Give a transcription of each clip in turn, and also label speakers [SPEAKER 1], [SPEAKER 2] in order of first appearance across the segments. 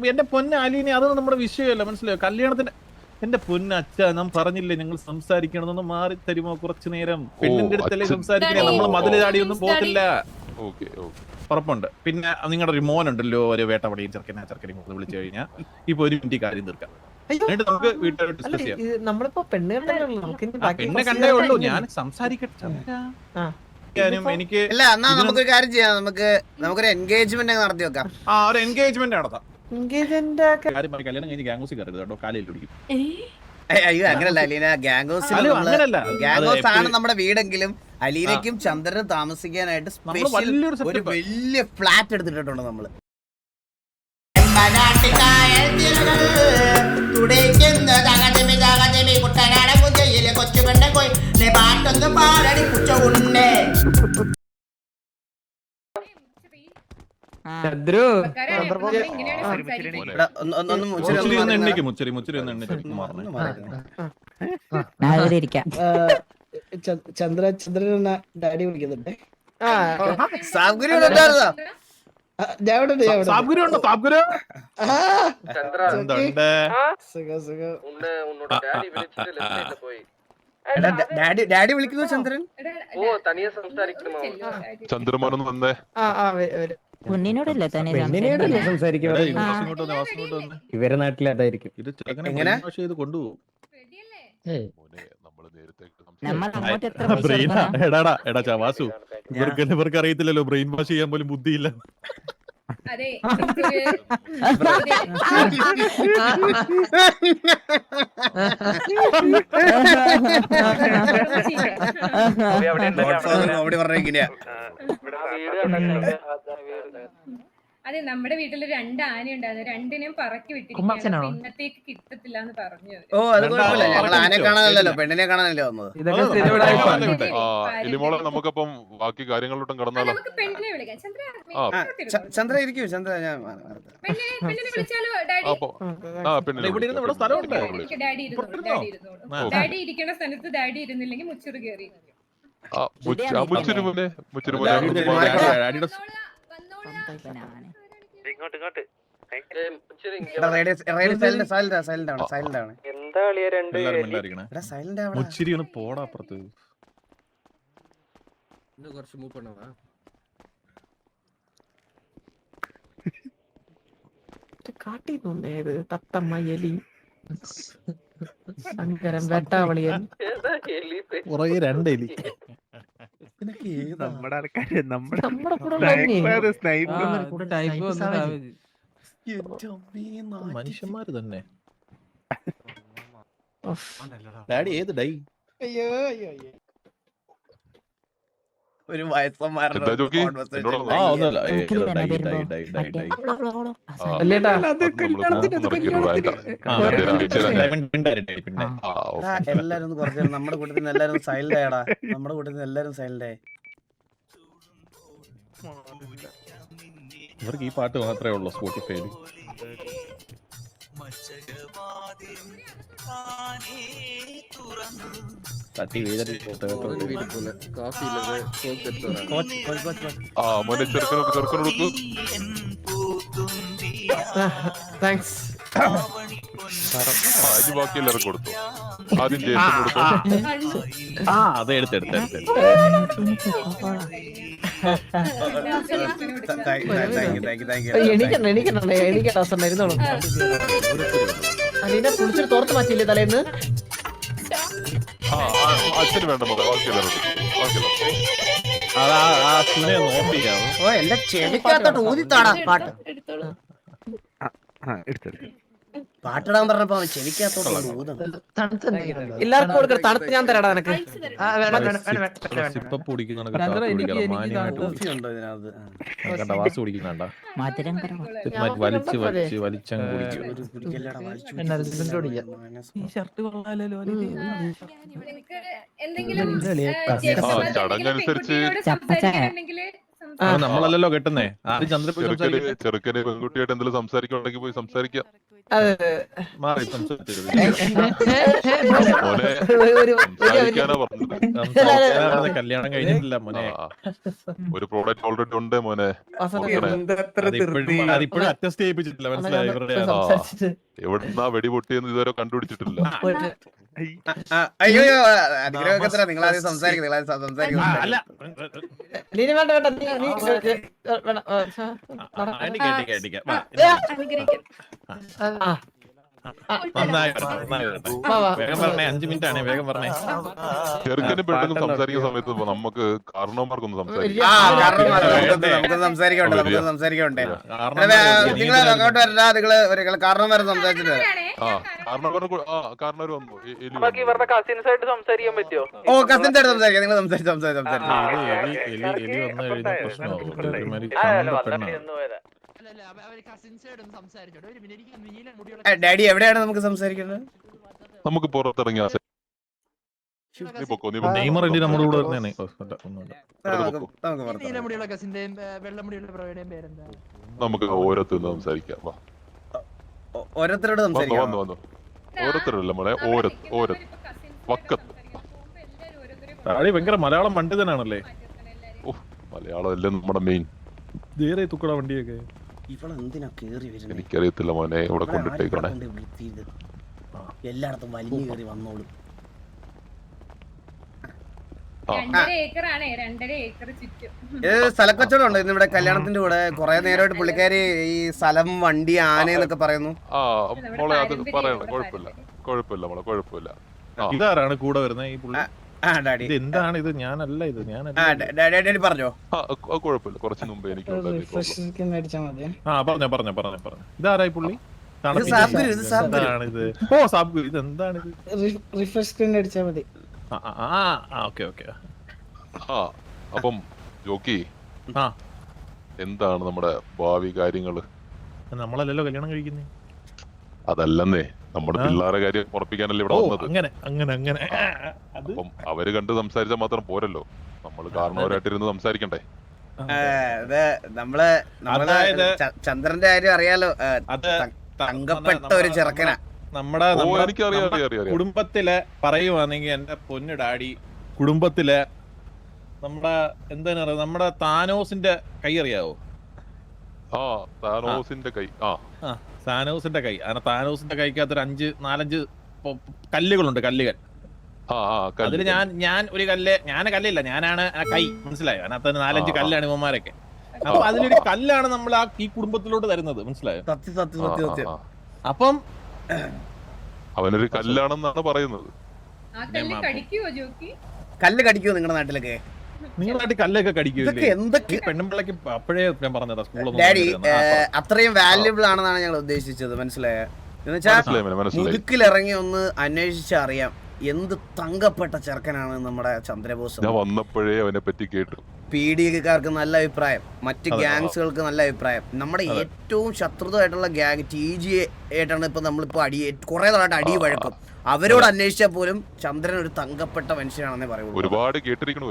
[SPEAKER 1] എന്റെ പൊന്ന അലീനെ അതൊന്നും നമ്മുടെ വിഷയമല്ല, മനസ്സിലായോ? കല്യാണത്തിന് എന്റെ പൊന്ന അച്ഛ നാം പറഞ്ഞില്ലേ ഞങ്ങൾ സംസാരിക്കണമെന്ന് മാറി തരുമോ കുറച്ചു നേരം? പെണ്ണിന്റെ അടുത്തല്ലേ സംസാരിക്കണേ, നമ്മൾ മതില് ചാടിയൊന്നും പോകത്തില്ല. ഉറപ്പുണ്ട്. പിന്നെ നിങ്ങളുടെ ഒരു മോനുണ്ടല്ലോ, ഒരു വേട്ടപടിയും ചെറുക്കനെയും വിളിച്ചു കഴിഞ്ഞാൽ ഇപ്പൊ ഒരു മിനിറ്റ് കാര്യം തീർക്കാം. എന്നിട്ട് നമുക്ക് വീട്ടുകാരോട് ഡിസ്കസ് ചെയ്യാം. പെണ്ണെ കണ്ടേ ഉള്ളൂ, ഞാൻ സംസാരിക്കട്ടെ. എനിക്ക്
[SPEAKER 2] നമുക്കൊരു കാര്യം ചെയ്യാം, നമുക്കൊരു എൻഗേജ്മെന്റ് നടത്തി വെക്കാം.
[SPEAKER 1] ഒരു എൻഗേജ്മെന്റ് നടത്താം. കല്യാണം കഴിഞ്ഞ് ഗാംഗോസി കയറരുത് കേട്ടോ, കാലിൽ പിടിക്കും.
[SPEAKER 2] അയ്യോ അങ്ങനല്ല അലീന, ഗാംഗോസ് ആണ് നമ്മുടെ വീടെങ്കിലും അലീനയ്ക്കും ചന്ദ്രനും താമസിക്കാനായിട്ട് സ്പെഷ്യൽ ഒരു വലിയ ഫ്ലാറ്റ് എടുത്തിട്ടുണ്ട് നമ്മള്.
[SPEAKER 3] ചന്ദ്രൻ ഡാഡി വിളിക്കുന്നുണ്ട്.
[SPEAKER 2] ഡാഡി വിളിക്കുന്നു ചന്ദ്രൻ.
[SPEAKER 4] ചന്ദ്രമോനൊന്ന് വന്നേ.
[SPEAKER 3] ഇവരെ നാട്ടിലായിരിക്കും.
[SPEAKER 2] എങ്ങനെ
[SPEAKER 1] വാസു, ഇവർക്ക് അറിയത്തില്ലല്ലോ ബ്രെയിൻ വാഷ് ചെയ്യാൻ പോലും ബുദ്ധിയില്ല.
[SPEAKER 5] അതെ, നമ്മുടെ വീട്ടില് 2 ആന ഉണ്ടായിരുന്നു, 2നെയും പറക്കി വിട്ടിരിക്കുകയാണ്. ഇന്നത്തേക്ക് കിട്ടത്തില്ല എന്ന് പറഞ്ഞു.
[SPEAKER 2] ഓ അത് കുഴപ്പമില്ല, ഞങ്ങൾ ആനെ കാണാനല്ലോ പെണ്ണിനെ കാണാനല്ലോ വന്നത്.
[SPEAKER 4] നമുക്കപ്പം ബാക്കി കാര്യങ്ങളിലോട്ടും കടന്നാലോ?
[SPEAKER 5] പെണ്ണിനെ വിളിക്കാം.
[SPEAKER 2] ചന്ദ്ര ഇരിക്കൂ, ചന്ദ്ര ഞാൻ
[SPEAKER 5] പെണ്ണിനെ വിളിച്ചാലോ? ഡാഡി ഇരിക്കുന്ന സ്ഥലത്ത് ഡാഡി ഇരുന്നില്ലെങ്കിൽ മുച്ചൂറ് കയറി.
[SPEAKER 1] മുച്ചിരി ഒന്ന് പോടാ അപ്പുറത്ത്.
[SPEAKER 3] കാട്ടിന്നുണ്ടേത് തത്തമ്മ എലി ശങ്കരൻ വെട്ടാവളിയൻ
[SPEAKER 1] പുറകെ 2 എലി. മനുഷ്യന്മാര് തന്നെ. ഡാഡി ഏത് ഡൈ?
[SPEAKER 2] ഒരു വയസ്സന്മാരുടെ എല്ലാരും കുറച്ച് നമ്മുടെ കൂട്ടത്തിൽ നിന്ന് എല്ലാരും സൈലന്റ് ആയടാ. നമ്മുടെ കൂട്ടത്തിൽ നിന്ന് എല്ലാരും സൈലന്റ് ആയി.
[SPEAKER 1] ഇവർക്ക് ഈ പാട്ട് മാത്രമേ ഉള്ളൂ സ്പോട്ടിഫൈയിൽ. തട്ടി
[SPEAKER 3] താങ്ക്സ്.
[SPEAKER 4] ബാക്കി എല്ലാവരും കൊടുത്തു. ആദ്യം ജേസൺ കൊടുത്തു.
[SPEAKER 1] അതെ എടുത്തെടുത്ത്
[SPEAKER 3] അലീന കുളിച്ചിട്ട് തോർത്ത് മാറ്റിയില്ലേ തലേന്ന്?
[SPEAKER 4] അച്ഛന് വേണ്ട ബാക്കി എല്ലാവരും
[SPEAKER 2] ഓ എല്ലാം ചെവിക്കകത്തോട്ട് ഊതിത്താടാ പാട്ട്. പാട്ടിടാൻ പറഞ്ഞപ്പോ ചെവിക്കകത്തോട്ട്
[SPEAKER 3] എല്ലാവർക്കും കൊടുക്കണം. തണുത്ത് ഞാൻ തരാടാ നിനക്ക്.
[SPEAKER 4] നമ്മളല്ലല്ലോ കെട്ടുന്നേ. ചെറുക്കനെ പെൺകുട്ടിയായിട്ട് എന്തെങ്കിലും സംസാരിക്കുന്നുണ്ടെങ്കിൽ പോയി സംസാരിക്കാം.
[SPEAKER 1] മാറി സംസാരിച്ചത്
[SPEAKER 4] മോനെ
[SPEAKER 3] ഒരു
[SPEAKER 4] സംസാരിക്കാനാ പറഞ്ഞത്.
[SPEAKER 1] സംസാരിക്കാനാണ് കല്യാണം കഴിഞ്ഞിട്ടില്ല മോനെ.
[SPEAKER 4] ഒരു പ്രോഡക്റ്റ് ഓൾറെഡി ഉണ്ട് മോനെ.
[SPEAKER 1] അതിപ്പോഴും അറ്റസ്റ്റ് ചെയ്യിപ്പിച്ചിട്ടില്ല, മനസ്സിലായി ഇവരുടെ
[SPEAKER 3] സംസാരിച്ചിട്ട്
[SPEAKER 4] എവിടുന്നാ വെടി പൊട്ടിയെന്ന് ഇതുവരെ കണ്ടുപിടിച്ചിട്ടില്ല.
[SPEAKER 2] അയ്യോ അനുഗ്രഹമൊക്കെ നിങ്ങൾ ആദ്യം സംസാരിക്കും, നിങ്ങൾ ആദ്യം സംസാരിക്കും.
[SPEAKER 1] അല്ല
[SPEAKER 3] നീ വേണ്ട വേണ്ട നീ
[SPEAKER 1] കേട്ടിക്കാം.
[SPEAKER 5] അനുഗ്രഹിക്കും.
[SPEAKER 1] നന്നായി വേഗം പറഞ്ഞേ, 5 മിനിറ്റ് ആണ്, വേഗം പറഞ്ഞേ.
[SPEAKER 4] ചെറുക്കനും പെട്ടെന്ന് സംസാരിക്കുന്ന സമയത്ത് നമുക്ക് കാരണവന്മാർക്കൊന്ന് സംസാരിക്കാം.
[SPEAKER 2] നമുക്ക് സംസാരിക്കണ്ടേ, നമുക്ക് സംസാരിക്കണ്ടേ. നിങ്ങൾ അങ്ങോട്ട് വരണ്ട, നിങ്ങൾ കാരണം വരെ സംസാരിച്ചിട്ട് വരാം.
[SPEAKER 4] കാരണവർ വന്നു.
[SPEAKER 2] ഓ കസിൻസ് ആയിട്ട് സംസാരിക്കാം, നിങ്ങൾ സംസാരിച്ചു.
[SPEAKER 1] എലി വന്നു കഴിഞ്ഞാൽ പ്രശ്നമാവും. പെണ്ണാണ്.
[SPEAKER 2] ഡാഡി എവിടെയാണ് നമുക്ക് സംസാരിക്കുന്നത്?
[SPEAKER 4] നമുക്ക് പുറത്തിറങ്ങിയ
[SPEAKER 1] നെയ്മർ എലി നമ്മുടെ കൂടെ വരുന്നതാണ്.
[SPEAKER 4] നമുക്ക് ഓരോരുത്തരും സംസാരിക്കാം.
[SPEAKER 2] ഓരോരുത്തരോട് സംസാരിക്കാം.
[SPEAKER 4] ഓരോരുത്തരല്ല മോളെ, വക്കത്ത്.
[SPEAKER 1] ഭയങ്കര മലയാളം പണ്ഡിതനാണല്ലേ.
[SPEAKER 4] മലയാളം അല്ലേ നമ്മുടെ മെയിൻ.
[SPEAKER 1] ധീരെ തുക്കട വണ്ടിയൊക്കെ.
[SPEAKER 4] എനിക്കറിയത്തില്ല മോനെ, ഇവിടെ കൊണ്ടിട്ടേക്കണേ.
[SPEAKER 2] എല്ലായിടത്തും വലിയ കയറി വന്നോളൂ.
[SPEAKER 5] 2.5 ഏക്കറാണ്, 2.5 ഏക്കർ ചുറ്റും.
[SPEAKER 2] ഇത് സ്ഥലക്കച്ചവടം ഉണ്ട് ഇന്ന് ഇവിടെ കല്യാണത്തിന്റെ കൂടെ. കുറെ നേരമായിട്ട് പുള്ളിക്കാരി ഈ സ്ഥലം, വണ്ടി, ആന എന്നൊക്കെ പറയുന്നു.
[SPEAKER 4] മോളെ അത് പറയണം, കുഴപ്പമില്ല മോളെ, കുഴപ്പമില്ല.
[SPEAKER 1] ഇതാരാണ് കൂടെ വരുന്നത് ഈ പുള്ളി?
[SPEAKER 2] ഡാഡി
[SPEAKER 1] ഇത് എന്താണ് ഇത്? ഞാനല്ല ഇത്, ഞാനല്ല.
[SPEAKER 2] ഡാഡി പറഞ്ഞോ.
[SPEAKER 4] കുഴപ്പമില്ല, കുറച്ച് മുമ്പേ എനിക്ക്
[SPEAKER 1] പറഞ്ഞോ. ഇതാരായി പുള്ളി? ഇത് ഓ സാബ്, ഇത് എന്താണിത്?
[SPEAKER 3] റിഫ്രഷ് സ്ക്രീൻ അടിച്ചാൽ മതി.
[SPEAKER 1] ഓക്കെ.
[SPEAKER 4] അപ്പം ജോക്കി,
[SPEAKER 1] ആ
[SPEAKER 4] എന്താണ് നമ്മുടെ ഭാവി കാര്യങ്ങള്?
[SPEAKER 1] നമ്മളല്ലല്ലോ കല്യാണം കഴിക്കുന്നേ.
[SPEAKER 4] അതല്ലെന്നേ, നമ്മുടെ പിള്ളേരെ കാര്യം ഉറപ്പിക്കാനല്ലേ ഇവിടെ വന്നത്.
[SPEAKER 1] അങ്ങനെ
[SPEAKER 4] അപ്പം അവര് കണ്ട് സംസാരിച്ചാൽ മാത്രം പോരല്ലോ, നമ്മള് കാരണവരായിട്ടിരുന്ന് സംസാരിക്കണ്ടേ?
[SPEAKER 2] നമ്മള് ചന്ദ്രന്റെ കാര്യം അറിയാലോ, തങ്കപ്പെട്ട ഒരു ചെറുക്കനാ.
[SPEAKER 1] നമ്മുടെ കുടുംബത്തിലെ പറയുവാണെങ്കിൽ എന്റെ പൊന്നു ഡാഡി, കുടുംബത്തിലെ നമ്മുടെ എന്താണ് പറയുക, നമ്മുടെ താനോസിന്റെ കൈ അറിയാവോ?
[SPEAKER 4] താനോസിന്റെ കൈ.
[SPEAKER 1] താനോസിന്റെ കൈ. അങ്ങനെ താനോസിന്റെ കൈക്കകത്തൊരു 4-5 കല്ലുകളുണ്ട്, കല്ലുകൾ. അതില് ഞാൻ ഒരു കല്ലില്ല, ഞാനാണ് ആ കൈ, മനസ്സിലായോ? അതിനകത്ത് 4-5 കല്ലാണ് ഇവന്മാരൊക്കെ. അപ്പൊ അതിലൊരു കല്ലാണ് നമ്മൾ ഈ കുടുംബത്തിലോട്ട് തരുന്നത്, മനസ്സിലായോ? അപ്പം
[SPEAKER 4] അവനൊരു കല്ലാണെന്നാണ് പറയുന്നത്.
[SPEAKER 2] കല്ല് കടിക്കുവോ നിങ്ങളുടെ നാട്ടിലൊക്കെ?
[SPEAKER 1] നിങ്ങളുടെ നാട്ടിൽ കല്ലൊക്കെ കടിക്കും
[SPEAKER 2] എന്തൊക്കെ
[SPEAKER 1] പെണ്ണുമ്പിള്ളക്ക് അപ്പോഴേ ഞാൻ പറഞ്ഞതാ.
[SPEAKER 2] ഡാഡി അത്രയും വാല്യുബിൾ ആണെന്നാണ് ഞങ്ങൾ ഉദ്ദേശിച്ചത്, മനസ്സിലായോ? എന്നുവെച്ചാൽ മുതുക്കിലിറങ്ങി ഒന്ന് അന്വേഷിച്ചറിയാം എന്ത് തങ്കപ്പെട്ട ചെറുക്കനാണ് നമ്മുടെ ചന്ദ്രബോസ്.
[SPEAKER 4] ഞാൻ വന്നപ്പോഴേ അവനെ പറ്റി കേട്ടു.
[SPEAKER 2] PDക്കാർക്ക് നല്ല അഭിപ്രായം, മറ്റ് ഗ്യാങ്സുകൾക്ക് നല്ല അഭിപ്രായം. നമ്മുടെ ഏറ്റവും ശത്രുതയായിട്ടുള്ള ഗ്യാങ് TG ആയിട്ടാണ് ഇപ്പൊ നമ്മളിപ്പോ കുറെ നാളായിട്ട് അടി വഴക്കും. അവരോട് അന്വേഷിച്ചാൽ പോലും ചന്ദ്രൻ ഒരു തങ്കപ്പെട്ട മനുഷ്യനാണെന്നേ പറയുള്ളൂ.
[SPEAKER 4] ഒരുപാട് കേട്ടിരിക്കണം.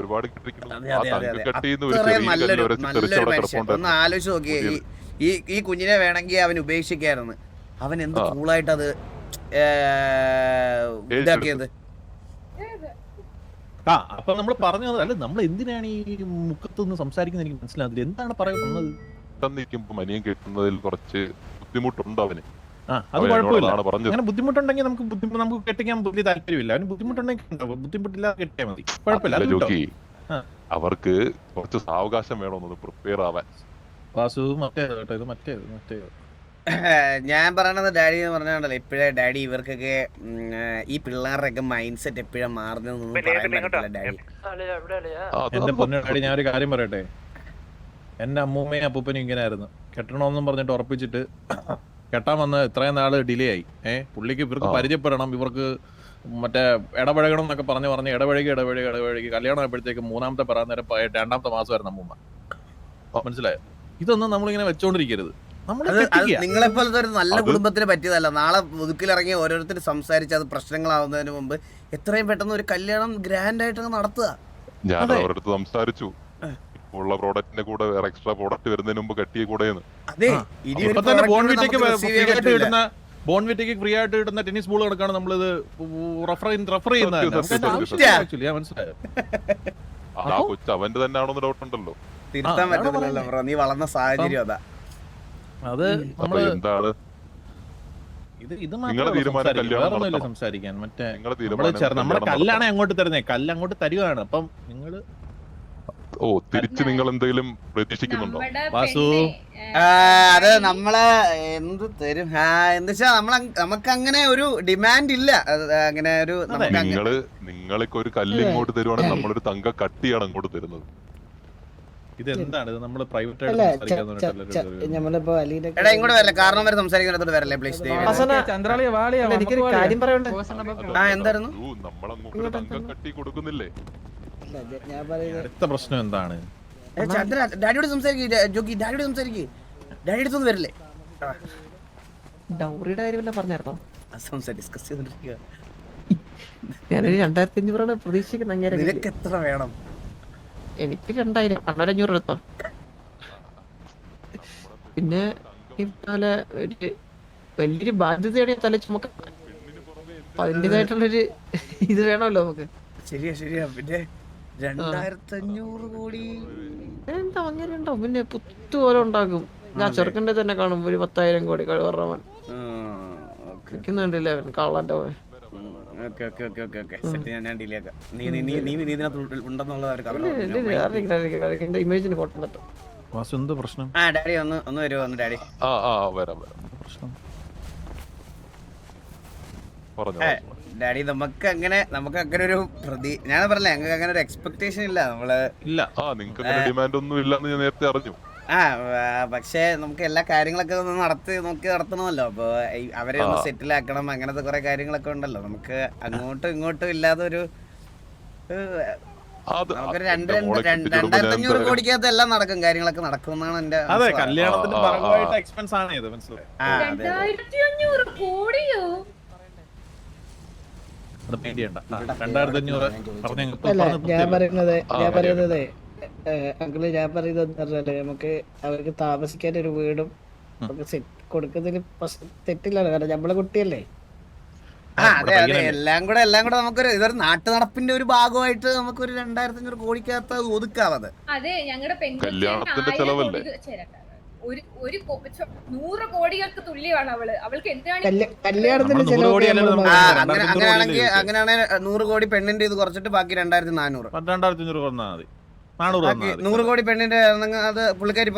[SPEAKER 2] നല്ലൊരു മനുഷ്യൻ. ഒന്ന് ആലോചിച്ച് നോക്കിയേ, ഈ കുഞ്ഞിനെ വേണമെങ്കിൽ അവൻ ഉപേക്ഷിക്കായിരുന്നു. അവൻ എന്ത് കൂളായിട്ട് അത് ഇതാക്കിയത്.
[SPEAKER 1] അപ്പൊ നമ്മൾ പറഞ്ഞത് അല്ല, നമ്മൾ എന്തിനാണ് ഈ മുഖത്തുനിന്ന് സംസാരിക്കുന്നത് എനിക്ക് മനസ്സിലാകുന്നില്ല. എന്താണ് പറയുന്നത്?
[SPEAKER 4] മനിയം കിട്ടുന്നതിൽ കുറച്ച് ബുദ്ധിമുട്ടുണ്ട് അവന്.
[SPEAKER 1] അത് കുഴപ്പമില്ല. അങ്ങനെ ബുദ്ധിമുട്ടുണ്ടെങ്കിൽ നമുക്ക് കെട്ടിക്കാൻ വലിയ താല്പര്യമില്ല. അവന് ബുദ്ധിമുട്ടുണ്ടെങ്കിൽ ബുദ്ധിമുട്ടില്ലാതെ കെട്ടിയാൽ മതി, കുഴപ്പമില്ല.
[SPEAKER 4] അവർക്ക് കുറച്ച് സാവകാശം വേണമെന്ന് പ്രിപ്പയർ ആവാൻ.
[SPEAKER 1] വാസു മറ്റേത്
[SPEAKER 2] ഞാൻ പറയണത് ഡാഡി എന്ന് പറഞ്ഞാൽ ഇപ്പഴേ ഡാഡി ഇവർക്കൊക്കെ ഈ പിള്ളേരുടെയൊക്കെ മൈൻഡ് സെറ്റ് എപ്പോഴും മാറുന്നതെന്നൊന്നും പറയാൻ പറ്റില്ല ഡാഡി.
[SPEAKER 1] എന്റെ പൊന്നു ഡാഡി, ഞാൻ ഒരു കാര്യം പറയട്ടെ. എന്റെ അമ്മൂമ്മയും അപ്പൂപ്പനും ഇങ്ങനെ ആയിരുന്നു. കെട്ടണമെന്നും പറഞ്ഞിട്ട് ഉറപ്പിച്ചിട്ട് കെട്ടാൻ വന്ന് ഇത്രയും നാള് ഡിലേ ആയി. പുള്ളിക്ക് ഇവർക്ക് പരിചയപ്പെടണം, ഇവർക്ക് മറ്റേ ഇടപഴകണം എന്നൊക്കെ പറഞ്ഞ് ഇടപഴകി കല്യാണം ആയപ്പോഴത്തേക്ക് 3ാമത്തെ പറയാൻ 2ാമത്തെ മാസമായിരുന്നു അമ്മൂമ്മ, മനസ്സിലായോ? ഇതൊന്നും നമ്മളിങ്ങനെ വെച്ചോണ്ടിരിക്കരുത്.
[SPEAKER 2] നിങ്ങളെപ്പോലത്തെ ഒരു നല്ല കുടുംബത്തിന് പറ്റിയതല്ല. നാളെ മുതുക്കിലിറങ്ങി ഓരോരുത്തർ സംസാരിച്ച് അത് പ്രശ്നങ്ങളാവുന്നതിന് മുമ്പ് എത്രയും പെട്ടെന്ന് ഒരു കല്യാണം ഗ്രാൻഡ് ആയിട്ട് നടത്തുക.
[SPEAKER 4] ഞാൻ അവരുടെ സംസാരിച്ചു, ഉള്ള പ്രോഡക്റ്റിന്റെ കൂടെ എക്സ്ട്രാ പ്രോഡക്റ്റ് വരുന്നതിന് മുമ്പ് കെട്ടിയ കൂടെ.
[SPEAKER 1] ബോൺവിറ്റയ്ക്ക് ഫ്രീ ആയിട്ട് കിട്ടുന്ന ടെന്നീസ് ബോൾ കണക്കാണ് നമ്മളിത് റെഫർ ചെയ്യുന്നത്. മനസ്സിലായോ?
[SPEAKER 4] ആ കൊച്ചു അവന്റെ തന്നെ ആണോന്ന് ഡൗട്ട് ഉണ്ടല്ലോ.
[SPEAKER 2] തിരുത്താൻ പറ്റത്തില്ലല്ലോ ബ്രോ, നീ വളർന്ന സാഹചര്യം അതാ.
[SPEAKER 1] അത്
[SPEAKER 4] അപ്പൊ
[SPEAKER 1] നമ്മള്
[SPEAKER 4] എന്താണ്
[SPEAKER 1] ഇത്
[SPEAKER 4] നിങ്ങളുടെ തീരുമാനം? കല്യാണം നടത്തണം.
[SPEAKER 1] സംസാരിക്കാൻ മറ്റേ
[SPEAKER 4] നിങ്ങളുടെ
[SPEAKER 1] നമ്മുടെ
[SPEAKER 4] തീരുമാനം
[SPEAKER 1] കല്ലാണ് അങ്ങോട്ട് തരുന്നേ, കല്ല് അങ്ങോട്ട് തരുവാണ്. അപ്പം നിങ്ങള്
[SPEAKER 4] ഓ തിരിച്ച് നിങ്ങൾ എന്തെങ്കിലും പ്രതീക്ഷിക്കുന്നുണ്ടോ?
[SPEAKER 5] നമ്മുടെ
[SPEAKER 1] വാസു.
[SPEAKER 5] പെണ്ണ്,
[SPEAKER 2] അത് നമ്മളെ എന്ത് തരും എന്താ വെച്ചാ നമുക്ക് അങ്ങനെ ഒരു ഡിമാൻഡ് ഇല്ല. അങ്ങനെ ഒരു
[SPEAKER 4] നിങ്ങൾക്ക് ഒരു കല്ല് ഇങ്ങോട്ട് തരുവാണെങ്കിൽ നമ്മളൊരു തങ്ക കട്ടിയാണ് അങ്ങോട്ട് തരുന്നത്.
[SPEAKER 1] ഇത് എന്താണ് ഇത്? നമ്മള് പ്രൈവറ്റ്
[SPEAKER 3] അല്ല
[SPEAKER 1] ആയിട്ട്
[SPEAKER 3] നമ്മളിപ്പോ അലീനെ
[SPEAKER 2] എടാ ഇങ്ങോട്ട് വരല്ലേ, കാരണം വരെ സംസാരിക്കുന്നിടത്തോട്ട് വരല്ലേ പ്ലീസ്.
[SPEAKER 3] എനിക്കൊരു കാര്യം പറയണ്ടേ?
[SPEAKER 2] എന്തായിരുന്നു?
[SPEAKER 4] നമ്മളങ്ങോട്ട് തങ്ക കട്ടി കൊടുക്കുന്നില്ലേ?
[SPEAKER 3] ഞാൻ പറയുന്നത്
[SPEAKER 1] അടുത്ത പ്രശ്നം എന്താണ്?
[SPEAKER 2] ചന്ദ്ര ഡാഡിയോട് സംസാരിക്കേ, ജോക്കി ഡാഡിയോട് സംസാരിക്കേ. ഡാഡി അടുത്തൊന്നും വരല്ലേ?
[SPEAKER 3] ഡൗറിയുടെ കാര്യമല്ല പറഞ്ഞായിരുന്നോ?
[SPEAKER 2] ഡിസ്കസ് ചെയ്തോണ്ടിരിക്കുക.
[SPEAKER 3] ഞാനൊരു 2500 പ്രതീക്ഷിക്കുന്ന അങ്ങനെ.
[SPEAKER 2] നിനക്ക് എത്ര വേണം?
[SPEAKER 3] എനിക്ക് 2000, 1500 എടുത്തോ. പിന്നെ ഇതുപോലെ ഒരു വലിയൊരു ബാധ്യതയുടെ തല ചുമക്ക, അതിൻ്റെതായിട്ടുള്ളൊരു ഇത് വേണമല്ലോ നമുക്ക്.
[SPEAKER 2] ശരിയാ. പിന്നെ 2500 കോടി
[SPEAKER 3] എന്താ അങ്ങനെ ഉണ്ടോ? പിന്നെ പുത്തു പോലെ ഉണ്ടാക്കും. ഞാൻ ചെറുക്കൻ്റെ തന്നെ കാണും ഒരു 10,000 കോടി കഴിവറവൻ നിൽക്കുന്നുണ്ടല്ലേ കള്ളന്റെ പോയി. ഇമേജിന് കോട്ടം.
[SPEAKER 1] വാസു എന്ത് പ്രശ്നം?
[SPEAKER 2] ഡാഡി ഒന്ന് വരുമോ? ഒന്ന് ഡാഡി
[SPEAKER 4] വരാം.
[SPEAKER 1] പ്രശ്നം
[SPEAKER 2] ഡാഡി നമുക്ക് അങ്ങനെ ഒരു ഞാൻ പറഞ്ഞില്ല, ഞങ്ങൾക്ക് അങ്ങനെ ഒരു എക്സ്പെക്ടേഷൻ ഇല്ല. നമ്മള്
[SPEAKER 1] ഇല്ല.
[SPEAKER 4] നിങ്ങൾക്ക് ഡിമാൻഡ് ഒന്നും ഇല്ലെന്ന് ഞാൻ നേരത്തെ അറിഞ്ഞു.
[SPEAKER 2] പക്ഷെ നമുക്ക് എല്ലാ കാര്യങ്ങളൊക്കെ ഒന്ന് നടത്തണമല്ലോ. അപ്പൊ അവരെ ഒന്ന് സെറ്റിൽ ആക്കണം, അങ്ങനത്തെ കുറെ കാര്യങ്ങളൊക്കെ ഉണ്ടല്ലോ. നമുക്ക് അങ്ങോട്ടും ഇങ്ങോട്ടും ഇല്ലാതെ ഒരു നമുക്കൊരു 2,500 കോടിക്കകത്ത് എല്ലാം നടക്കും, കാര്യങ്ങളൊക്കെ നടക്കും എന്നാണ് എന്റെ.
[SPEAKER 1] അതെ, കല്യാണത്തിന്റെ ഭാഗമായിട്ട് എക്സ്പെൻസ് ആണ് ഇത്, മനസ്സിലായി?
[SPEAKER 5] 2500 കോടിയോ?
[SPEAKER 1] അത് പേടിയണ്ട. 2,500
[SPEAKER 3] ഞാൻ പറയുന്നത് അങ്കിള്, ഞാൻ പറയുന്നത് പറഞ്ഞാല് നമുക്ക് അവർക്ക് താമസിക്കാൻ ഒരു വീടും നമുക്ക് കൊടുക്കുന്നതിൽ തെറ്റില്ലല്ലോ, കാരണം നമ്മളെ കുട്ടിയല്ലേ.
[SPEAKER 2] അതെ, എല്ലാം കൂടെ നമുക്കൊരു ഇതൊരു നാട്ടു നടപ്പിന്റെ ഒരു ഭാഗമായിട്ട് നമുക്കൊരു 2,500 കോടിക്കകത്ത് ഒതുക്കാവത്.
[SPEAKER 5] അതെ, ഞങ്ങളുടെ
[SPEAKER 4] കല്യാണത്തിന്റെ ചെലവല്ലേ?
[SPEAKER 5] 100 കോടികൾക്ക് തുല്യമാണ് അവൾക്ക് എന്തിനാണ്
[SPEAKER 3] കല്യാണത്തിന്
[SPEAKER 2] അങ്ങനെയാണെങ്കിൽ 100 കോടി പെണ്ണിന്റെ ഇത് കുറച്ചിട്ട് ബാക്കി 2,400
[SPEAKER 1] 2,500 വന്നാൽ മതി.
[SPEAKER 2] 100 കോടി പെണ്ണിന്റെ അത് പുള്ളിക്കാരി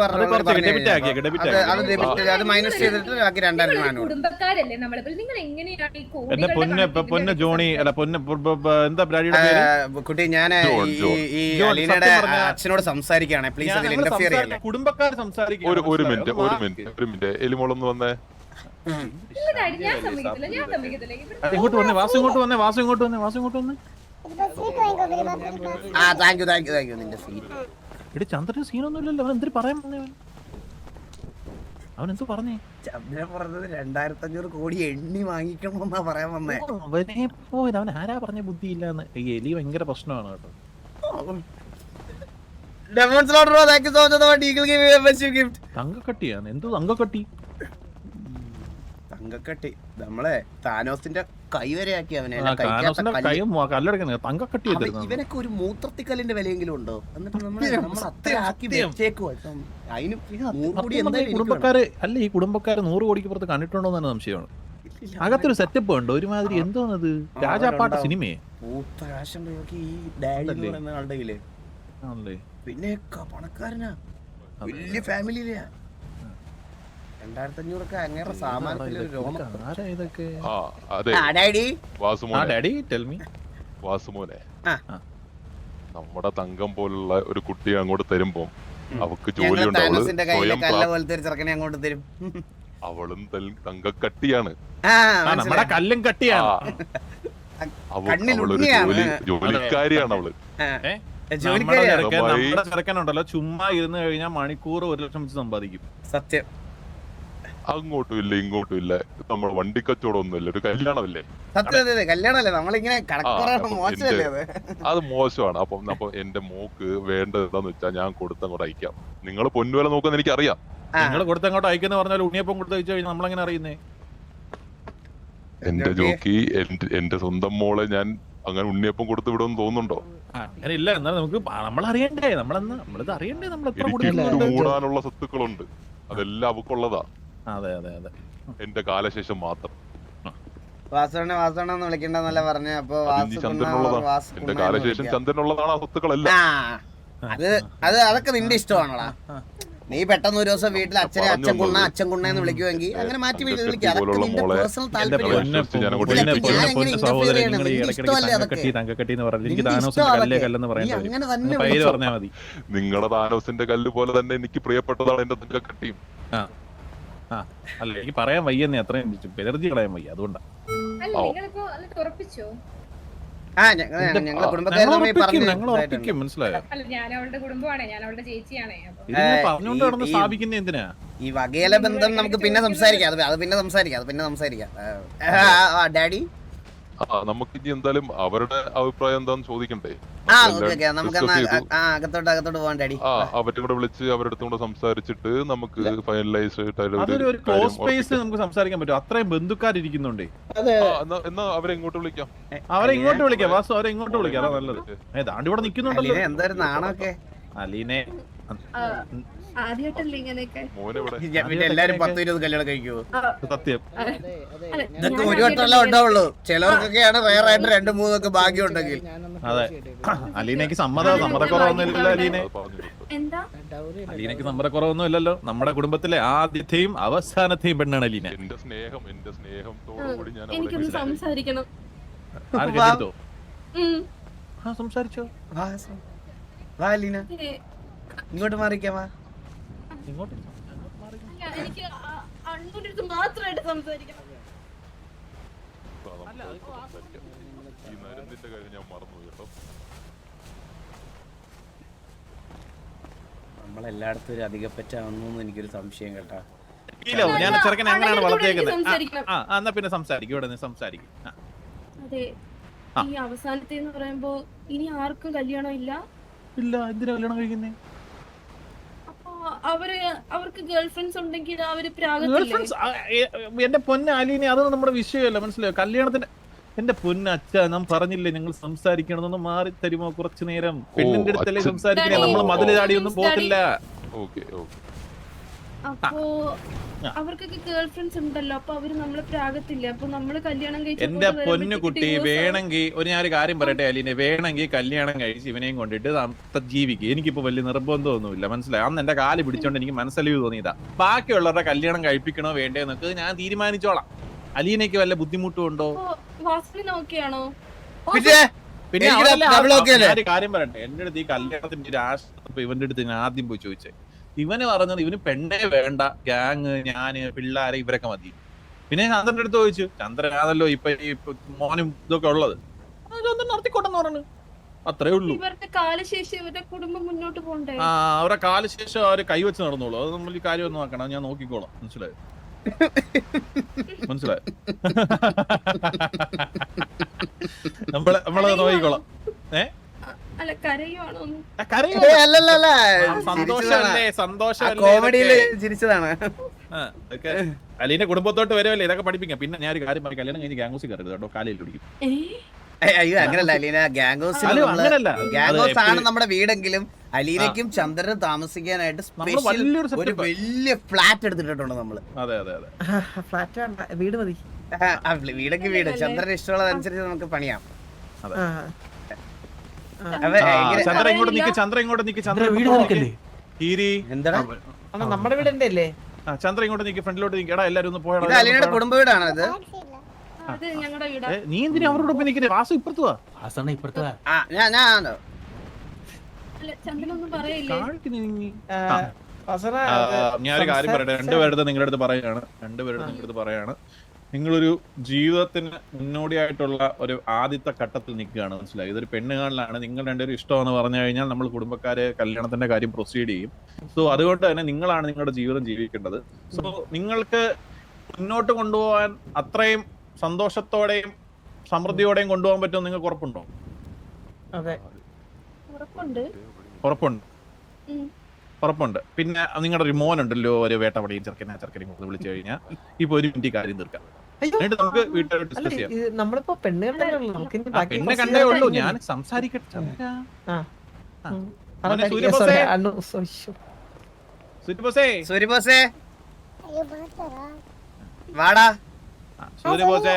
[SPEAKER 2] അത് മൈനസ് ചെയ്തിട്ട് ബാക്കി 2,400.
[SPEAKER 5] കുടുംബക്കാരല്ലേ നമ്മളിപ്പോൾ? നിങ്ങൾ എങ്ങനെയാണ് ഈ
[SPEAKER 1] പൊന്ന് ജോണി അല്ല എന്താ
[SPEAKER 4] കുട്ടി?
[SPEAKER 2] ഞാൻ ഈ അലീനയുടെ അച്ഛനോട് സംസാരിക്കുകയാണ്, പ്ലീസ് അതിൽ ഇന്റർഫിയർ ചെയ്യല്ലേ.
[SPEAKER 1] കുടുംബക്കാർ സംസാരിക്കും.
[SPEAKER 4] ഒരു മിനിറ്റ് എലിമോളൊന്ന് വന്നേ.
[SPEAKER 5] ഞാൻ സമ്മതിക്കത്തില്ല.
[SPEAKER 1] ഇങ്ങോട്ട് വന്നേ, വാസു ഇങ്ങോട്ട് വന്നേ.
[SPEAKER 2] താങ്ക് യു നിന്റെ സീൻ.
[SPEAKER 1] എടി ചന്ദ്രന് സീനൊന്നും ഇല്ലല്ലോ. അവൻ എന്തിനു പറയാൻ വന്നേ? അവൻ എന്തോ പറഞ്ഞേ?
[SPEAKER 2] ചന്ദ്രൻ പറഞ്ഞത് 2,500 കോടി എണ്ണി വാങ്ങിക്കണമെന്നാ പറയാൻ വന്നേ.
[SPEAKER 1] അവനെ പോയത് അവൻ ആരാ പറഞ്ഞ ബുദ്ധിയില്ലാന്ന്. ഈ എലി ഭയങ്കര പ്രശ്നമാണ് കേട്ടോ. തങ്കക്കട്ടിയാണ്. എന്തോ തങ്കക്കട്ടി?
[SPEAKER 2] തങ്കക്കട്ടി നമ്മളെ താനോസിന്റെ കൈ വരെ ആക്കി അവനെ.
[SPEAKER 1] തങ്കക്കട്ടി
[SPEAKER 2] ഇവനൊക്കെ ഒരു മൂത്രത്തിക്കല്ലിന്റെ വിലയെങ്കിലും ഉണ്ടോ? എന്നിട്ട് നമ്മൾ അത്ര ആക്കി വെച്ചേക്കുവാ.
[SPEAKER 1] കുടുംബക്കാര് അല്ല, ഈ കുടുംബക്കാര് 100 കോടിക്ക് പുറത്ത് കണ്ടിട്ടുണ്ടോ എന്ന് തന്നെ സംശയമാണ്. അകത്തൊരു സെറ്റപ്പ് ഉണ്ട് ഒരുമാതിരി. എന്തോന്നത്? രാജാപ്പാട്ട് സിനിമയെ
[SPEAKER 2] പിന്നെ പണക്കാരനാ, വലിയ ഫാമിലിയിലാ. 2,500 അങ്ങനെ
[SPEAKER 4] വാസുമോനെ, നമ്മുടെ തങ്കം പോലുള്ള ഒരു കുട്ടിയെ അങ്ങോട്ട് തരുമ്പോ അവക്ക് ജോലി
[SPEAKER 2] അങ്ങോട്ട് തരും.
[SPEAKER 4] അവളും തങ്കക്കട്ടിയാണ്,
[SPEAKER 1] നമ്മുടെ കല്ലും കട്ടിയാണ്.
[SPEAKER 4] അവളൊരു ജോലിക്കാരിയാണ്. അവള്
[SPEAKER 1] നമ്മുടെ ചെറുക്കനുണ്ടല്ലോ, ചുമ്മാ ഇരുന്ന് കഴിഞ്ഞാൽ മണിക്കൂർ 1 ലക്ഷം വെച്ച് സമ്പാദിക്കും.
[SPEAKER 2] സത്യം.
[SPEAKER 4] അങ്ങോട്ടും ഇല്ല ഇങ്ങോട്ടും ഇല്ല. നമ്മൾ വണ്ടി കച്ചവടം ഒന്നുമില്ല, ഒരു കല്യാണമല്ലേ.
[SPEAKER 2] കല്യാണമല്ലേ, നമ്മളിങ്ങനെ
[SPEAKER 4] അത് മോശമാണ്. അപ്പൊ എന്റെ മോക്ക് വേണ്ടത് എന്താന്ന് വെച്ചാൽ ഞാൻ കൊടുത്തങ്ങോട്ട് അയക്കാം. നിങ്ങൾ പൊന്നുവില നോക്കുന്ന എനിക്ക് അറിയാം.
[SPEAKER 1] നിങ്ങൾ കൊടുത്തങ്ങോട്ട് അയക്കുന്ന പറഞ്ഞാൽ ഉണ്ണിയപ്പം കൊടുത്ത് അയച്ചു കഴിഞ്ഞാൽ നമ്മളെങ്ങനെ അറിയുന്നേ?
[SPEAKER 4] എന്റെ ജോക്കി എന്റെ സ്വന്തം മോളെ ഞാൻ അങ്ങനെ ഉണ്ണിയപ്പം കൊടുത്തു വിടുമെന്ന് തോന്നുന്നുണ്ടോ?
[SPEAKER 1] അങ്ങനെ ഇല്ല. എന്നാൽ നമുക്ക് നമ്മളറിയണ്ടേ, നമ്മളിത് അറിയണ്ടേ, നമ്മൾ എത്ര
[SPEAKER 4] എനിക്ക്
[SPEAKER 1] കൊടുക്കുന്നുണ്ട്.
[SPEAKER 4] മൂടാനുള്ള സ്വത്തുക്കളുണ്ട്, അതെല്ലാം അവക്കുള്ളതാ.
[SPEAKER 1] അതെ അതെ അതെ.
[SPEAKER 4] എന്റെ കാലശേഷം മാത്രം.
[SPEAKER 2] വാസുണ്ണ വാസുണ്ണെന്ന് വിളിക്കണ്ടെന്നല്ല പറഞ്ഞ. അപ്പൊ
[SPEAKER 4] അതിനി ചന്ദ്രനുള്ളതാ. എന്റെ കാലശേഷം ചന്ദ്രനുള്ളതാണ് ആ സ്വത്തുക്കളെല്ലാം.
[SPEAKER 2] അതൊക്കെ നിന്റെ ഇഷ്ടമാണോടാ. നീ പെട്ടെന്ന് ഒരു ദിവസം വീട്ടിൽ അച്ഛനെ അച്ഛൻ കുണ്ണേന്ന് വിളിക്കുമെങ്കിൽ അങ്ങനെ മാറ്റി വിളിക്കാം. അതൊക്കെ നിന്റെ പേഴ്സണൽ താല്പര്യം.
[SPEAKER 1] സഹോദരൻ നിങ്ങൾ ഈ ഇടയ്ക്കിടയ്ക്ക് തങ്കക്കട്ടി എന്ന് പറഞ്ഞാൽ എനിക്ക് താനോസിന്റെ കല്ലേ കല്ലെന്ന്
[SPEAKER 2] അങ്ങനെ തന്നെ
[SPEAKER 1] പേര് പറഞ്ഞാൽ മതി.
[SPEAKER 4] നിങ്ങളുടെ താനോസിന്റെ കല്ല് പോലെ തന്നെ എനിക്ക് പ്രിയപ്പെട്ടതാണ് എന്റെ തങ്കക്കട്ടിയും.
[SPEAKER 1] അല്ല എനിക്ക് പറയാൻ വയ്യെന്നേ, അത്രയും എനർജി കളയാൻ വയ്യ, അതുകൊണ്ടാ.
[SPEAKER 5] അല്ല നിങ്ങളിപ്പോ എന്നിട്ട് ഉറപ്പിച്ചോ?
[SPEAKER 2] ഞങ്ങള് കുടുംബക്കാരെ
[SPEAKER 1] ഞങ്ങൾ ഉറപ്പിക്കും, മനസ്സിലായോ?
[SPEAKER 5] അല്ല ഞാൻ അവളുടെ കുടുംബമാണേ, ഞാൻ അവളുടെ ചേച്ചിയാണേ. അപ്പൊ
[SPEAKER 1] പറഞ്ഞുകൊണ്ട് നടന്ന് സ്ഥാപിക്കുന്ന എന്തിനാ?
[SPEAKER 2] ഈ വകയിലെ ബന്ധം നമുക്ക് പിന്നെ സംസാരിക്കാം. അത് പിന്നെ സംസാരിക്കാം. ഡാഡി
[SPEAKER 4] നമുക്ക് ഇനി എന്തായാലും അവരുടെ അഭിപ്രായം എന്താന്ന് ചോദിക്കണ്ടേ?
[SPEAKER 2] അകത്തോട്ട് പോവാൻ ഡാഡി.
[SPEAKER 4] അവരുടെ കൂടെ വിളിച്ച് അവരുടെ അടുത്തും കൂടെ സംസാരിച്ചിട്ട് നമുക്ക് ഫൈനലൈസ്
[SPEAKER 1] അതൊരു ക്ലോസ് സ്പേസ് നമുക്ക് സംസാരിക്കാൻ പറ്റും. അത്രയും ബന്ധുക്കാരിക്കുന്നുണ്ടേ.
[SPEAKER 4] എന്നാ അവരെ ഇങ്ങോട്ട് വിളിക്കാം.
[SPEAKER 1] വാസു അവരെ ഇങ്ങോട്ട് വിളിക്കാം, അതാ നല്ലത്. ദാണ്ടി ഇവിടെ നിക്കുന്നുണ്ടല്ലോ.
[SPEAKER 2] എന്തായാലും നാണൊക്കെ
[SPEAKER 1] അലീനെ
[SPEAKER 5] ആദ്യമായിട്ടല്ലേ ഇങ്ങനെയൊക്കെ?
[SPEAKER 2] പിന്നെ എല്ലാരും 10-20 കല്യാണം കഴിക്കുമോ?
[SPEAKER 1] സത്യം.
[SPEAKER 2] ഇതൊക്കെ ഒരു വട്ടമല്ല ഉണ്ടാവുള്ളൂ. ചിലവർക്കൊക്കെയാണ് റയറായിട്ട് 2-3 ഒക്കെ ഭാഗ്യം ഉണ്ടെങ്കിൽ.
[SPEAKER 1] അതെ, അലീനക്ക് സമ്മതക്കുറവൊന്നുമില്ലല്ലോ. അലീനക്ക് സമ്മതക്കുറവൊന്നും ഇല്ലല്ലോ. നമ്മുടെ കുടുംബത്തിലെ ആദ്യത്തെയും അവസാനത്തെയും പെണ്ണാണ് അലീന.
[SPEAKER 4] എന്റെ സ്നേഹത്തോടുകൂടി ഞാൻ
[SPEAKER 5] എനിക്കൊന്ന് സംസാരിക്കണം.
[SPEAKER 1] സംസാരിച്ചോ?
[SPEAKER 2] ഇങ്ങോട്ട് മാറിക്കാവാ.
[SPEAKER 1] ഇങ്ങോട്ട്
[SPEAKER 5] എനിക്ക് അണ്ണൂരിട്ട് മാത്രമായിട്ട് സംസാരിക്കണം.
[SPEAKER 4] ഈ നരന്തിന്റെ കാര്യം ഞാൻ മറന്നു കേട്ടോ.
[SPEAKER 2] നമ്മളെല്ലായിടത്തും ഒരു അധികപ്പറ്റാവുന്നു എനിക്കൊരു സംശയം കേട്ടാ.
[SPEAKER 1] ഞാൻ ചെറുക്കനെ അങ്ങനെയാണ് വളർത്തിയേക്കുന്നത്. എന്നാ പിന്നെ സംസാരിക്കും, ഇവിടെ നിന്ന് സംസാരിക്കും.
[SPEAKER 5] അതെ, ഈ അവസാനത്തെ എന്ന് പറയുമ്പോ ഇനി ആർക്കും കല്യാണം ഇല്ല.
[SPEAKER 1] എന്തിനാ കല്യാണം കഴിക്കുന്നേ?
[SPEAKER 5] അവർക്ക് ഗേൾഫ്രണ്ട്സ് ഉണ്ടെങ്കിൽ അവര്
[SPEAKER 1] എന്റെ പൊന്ന അലീനെ, അതൊന്നും നമ്മുടെ വിഷയമല്ല, മനസ്സിലായോ? കല്യാണത്തിന്റെ എന്റെ പൊന്നച്ഛ നാം പറഞ്ഞില്ലേ ഞങ്ങൾ സംസാരിക്കണമെന്നൊന്ന് മാറി തരുമോ കുറച്ചു നേരം? പെണ്ണിന്റെ അടുത്തല്ലേ സംസാരിക്കണേ, നമ്മൾ മതില് ചാടിയൊന്നും പോകത്തില്ല.
[SPEAKER 5] അപ്പോ അവർക്കൊക്കെ ഗേൾഫ്രണ്ട്സ് ഉണ്ടല്ലോ, അപ്പൊ അവര് നമ്മളെ പ്രാഗത്തില്ല. അപ്പൊ നമ്മള് കല്യാണം കഴിച്ചു.
[SPEAKER 1] എന്റെ പൊന്നുകുട്ടി, വേണമെങ്കിൽ ഞാൻ ഒരു കാര്യം പറയട്ടെ അലീനെ, വേണമെങ്കിൽ കല്യാണം കഴിച്ച് ഇവനെയും കൊണ്ടിട്ട് ജീവിക്കുക. എനിക്കിപ്പോ വലിയ നിർബന്ധമൊന്നുമില്ല, മനസ്സിലായി? അന്ന് എന്റെ കാല് പിടിച്ചോണ്ട് എനിക്ക് മനസ്സലിവ് തോന്നിയതാ. ബാക്കിയുള്ളവരുടെ കല്യാണം കഴിപ്പിക്കണോ വേണ്ടേ എന്നൊക്കെ ഞാൻ തീരുമാനിച്ചോളാം. അലീനയ്ക്ക് വല്ല ബുദ്ധിമുട്ടും ഉണ്ടോ?
[SPEAKER 5] നോക്കിയാണോ?
[SPEAKER 1] പിന്നെ ഒരു കാര്യം പറയട്ടെ, എന്റെ അടുത്ത് ഈ കല്യാണത്തിന്റെ രാഷ്ട്രീയ ഇവന്റെ അടുത്ത് ഞാൻ ആദ്യം പോയി ചോദിച്ചേ. ഇവന് പറഞ്ഞത് ഇവന് പെണ്ണേ വേണ്ട, ഗ്യാങ് ഞാന് പിള്ളേരെ ഇവരൊക്കെ മതി. പിന്നെ ചന്ദ്രന്റെ അടുത്ത് ചോദിച്ചു, ചന്ദ്രനാണല്ലോ ഇപ്പൊ ഈ മോനും ഇതൊക്കെ ഉള്ളത്, ചന്ദ്രൻ നടത്തിക്കോട്ടെന്ന് പറഞ്ഞു. അത്രേ ഉള്ളൂ.
[SPEAKER 5] ഇവരുടെ കാലശേഷം ഇവരുടെ കുടുംബം മുന്നോട്ട് പോകണ്ടേ?
[SPEAKER 1] അവരുടെ കാലശേഷം അവര് കൈവച്ച് നടന്നോളൂ. അത് നമ്മൾ ഈ കാര്യം ഒന്ന് നോക്കണം, ഞാൻ നോക്കിക്കോളാം. മനസ്സിലായോ? നമ്മളത് നോക്കിക്കോളാം. അലീന്റെ കുടുംബത്തോട്ട് വരുമല്ലേ, ഇതൊക്കെ പഠിപ്പിക്കാം. പിന്നെ ഞാൻ ഒരു കാര്യം പറയും, കല്യാണം കഴിഞ്ഞ് ഗാംഗോസി കയറരുത് കേട്ടോ, കാലിൽ പിടിക്കും.
[SPEAKER 2] അയ്യോ അങ്ങനല്ല അലീന, ഗാംഗോസ് ആണ് നമ്മുടെ വീടെങ്കിലും അലീനയ്ക്കും ചന്ദ്രനും താമസിക്കാനായിട്ട് ഒരു വലിയ ഫ്ലാറ്റ് എടുത്തിട്ടുണ്ട് നമ്മള്.
[SPEAKER 1] അതെ അതെ അതെ,
[SPEAKER 3] ഫ്ലാറ്റ് വീട് മതി.
[SPEAKER 2] വീടൊക്കെ വീട് ചന്ദ്രന് ഇഷ്ടമുള്ളതനുസരിച്ച് നമുക്ക് പണിയാം.
[SPEAKER 1] ചന്ദ്ര ഇങ്ങോട്ട് നിക്ക്, ചന്ദ്ര ഇങ്ങോട്ട് നിക്ക്, ചന്ദ്ര
[SPEAKER 2] എന്താ
[SPEAKER 3] നമ്മുടെ വീടിന്റെ അല്ലേ?
[SPEAKER 1] ചന്ദ്ര ഇങ്ങോട്ട് നിക്ക്, ഫ്രണ്ടിലോട്ട് നിക്ക്. എടാ എല്ലാരും ഒന്ന് പോയാ.
[SPEAKER 2] അലീനയുടെ കുടുംബ വീടാണ് ഇത്.
[SPEAKER 1] നീ എന്തിനാ അവരോടൊപ്പം നിൽക്കുന്നത്? വാസു ഇപ്പുറത്ത് വാ. ഞാനൊരു കാര്യം പറയട്ടെ, രണ്ടുപേരുടെ നിങ്ങളുടെ അടുത്ത് പറയാണ്. നിങ്ങളൊരു ജീവിതത്തിന് മുന്നോടിയായിട്ടുള്ള ഒരു ആദ്യത്തെ ഘട്ടത്തിൽ നിൽക്കുകയാണ്, മനസ്സിലായി? ഇതൊരു പെണ്ണുകാണലാണ്. നിങ്ങൾ രണ്ടുപേരും ഇഷ്ടമെന്ന് പറഞ്ഞു കഴിഞ്ഞാൽ നമ്മൾ കുടുംബക്കാര് കല്യാണത്തിന്റെ കാര്യം പ്രൊസീഡ് ചെയ്യും. സോ അതുകൊണ്ട് തന്നെ നിങ്ങളാണ് നിങ്ങളുടെ ജീവിതം ജീവിക്കേണ്ടത്. സോ നിങ്ങൾക്ക് മുന്നോട്ട് കൊണ്ടുപോകാൻ അത്രയും സന്തോഷത്തോടെയും സമൃദ്ധിയോടെയും കൊണ്ടുപോകാൻ പറ്റുമെന്ന് നിങ്ങൾക്ക് ഉറപ്പുണ്ടോ? ഉറപ്പുണ്ട്. പിന്നെ നിങ്ങളുടെ ഒരു മോനുണ്ടല്ലോ, ഒരു വേട്ടപ്പടിയും ചെറുക്കനെയും വിളിച്ചു കഴിഞ്ഞാൽ ഇപ്പൊ 1 മിനിറ്റ് കാര്യം തീർക്കാം. എന്നിട്ട് നമുക്ക് വീട്ടുകാരോട് ഡിസ്കസ് ചെയ്യാം.
[SPEAKER 3] നമ്മളിപ്പോ പെണ്ണ് കണ്ടല്ലേ ഉള്ളൂ, നമുക്ക് ഇനി ബാക്കി
[SPEAKER 1] പെണ്ണെ
[SPEAKER 3] procedure
[SPEAKER 1] കണ്ടേ ഉള്ളൂ,
[SPEAKER 3] കഴിഞ്ഞു.
[SPEAKER 1] ഞാൻ സംസാരിക്കട്ടെ ചന്ദ്ര.
[SPEAKER 3] പറഞ്ഞ
[SPEAKER 1] സൂര്യബോസേ. സൂര്യബോസേ.
[SPEAKER 2] സൂര്യബോസേ വാടാ.
[SPEAKER 1] സൂര്യബോസേ,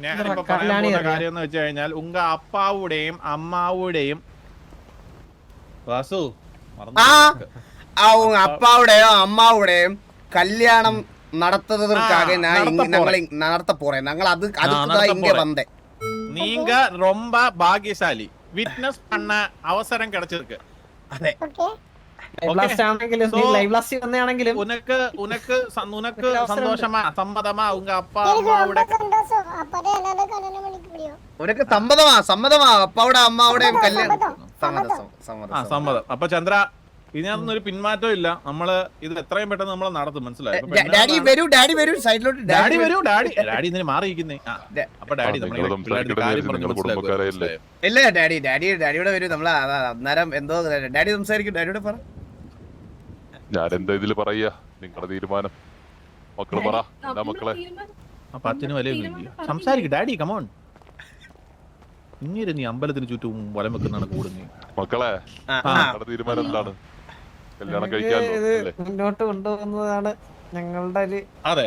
[SPEAKER 1] ഞാനിപ്പോ
[SPEAKER 3] ഇത്
[SPEAKER 1] പറയാൻ
[SPEAKER 3] റക്കാലാണി
[SPEAKER 1] പോകുന്ന
[SPEAKER 3] അറിയാം.
[SPEAKER 1] കാര്യം എന്ന് വെച്ച് കഴിഞ്ഞാൽ ഉങ്ക അപ്പാവുടെയും അമ്മാവുടെയും വാസു മറന്നു
[SPEAKER 2] ആ.
[SPEAKER 1] പോയി.
[SPEAKER 2] அவங்க அப்பாவுடையும் அம்மாவுடையும் கல்யாணம் நடத்துறதுக்காக நடத்த போறேன். நாங்கள் அதுக்குதான் இங்க வந்தேன்.
[SPEAKER 1] நீங்க ரொம்ப பாகியசாலி, விட்னஸ் பண்ண அவசரம் கிடைச்சிருக்கு.
[SPEAKER 2] അതെ.
[SPEAKER 1] உனக்கு சந்தோஷமா சம்மதமா உங்க அப்பா அம்மாவோட
[SPEAKER 2] ഉനക്ക് സമ്മതമാ അപ്പാവുടെ അമ്മാവുടെയും കല്യാണം.
[SPEAKER 1] സമ്മതം. അപ്പൊ ചന്ദ്ര, ഇതിനകത്തൊന്നും ഒരു പിന്മാറ്റവും ഇല്ല. നമ്മള് ഇത് എത്രയും പെട്ടെന്ന് നമ്മൾ നടത്തും, മനസ്സിലായി?
[SPEAKER 2] ഡാഡി വരൂ സൈഡിലോട്ട്.
[SPEAKER 1] ഡാഡി വരൂ. ഡാഡി ഇതിന് മാറിയിരിക്കുന്നേ. അപ്പൊ ഡാഡി
[SPEAKER 4] നിങ്ങൾ കുടുംബക്കാരല്ലേ?
[SPEAKER 2] ഇല്ല ഡാഡിയുടെ വരൂ. നമ്മള് അന്നേരം എന്തോ ഡാഡി സംസാരിക്കും. ഡാഡിയോട് പറ.
[SPEAKER 4] ഞാൻ എന്താ ഇതില് പറയാ, നിങ്ങളുടെ തീരുമാനം. മക്കള് പറ, എന്താ മക്കളെ?
[SPEAKER 1] അപ്പൊ അച്ഛന് വിലയൊന്നുമില്ല. സംസാരിക്കും ഡാഡി, കമോൺ. ഇങ്ങനെ നീ അമ്പലത്തിന് ചുറ്റും വലം വെക്കുന്നതാണ് കൂടുന്നത്.
[SPEAKER 4] മക്കളെ, നിങ്ങളുടെ തീരുമാനം എന്താണ്? കല്യാണം കഴിക്കാമല്ലോ അല്ലേ?
[SPEAKER 3] മുന്നോട്ട് കൊണ്ടുപോകുന്നതാണ് ഞങ്ങളുടെ ഒരു
[SPEAKER 1] അതെ.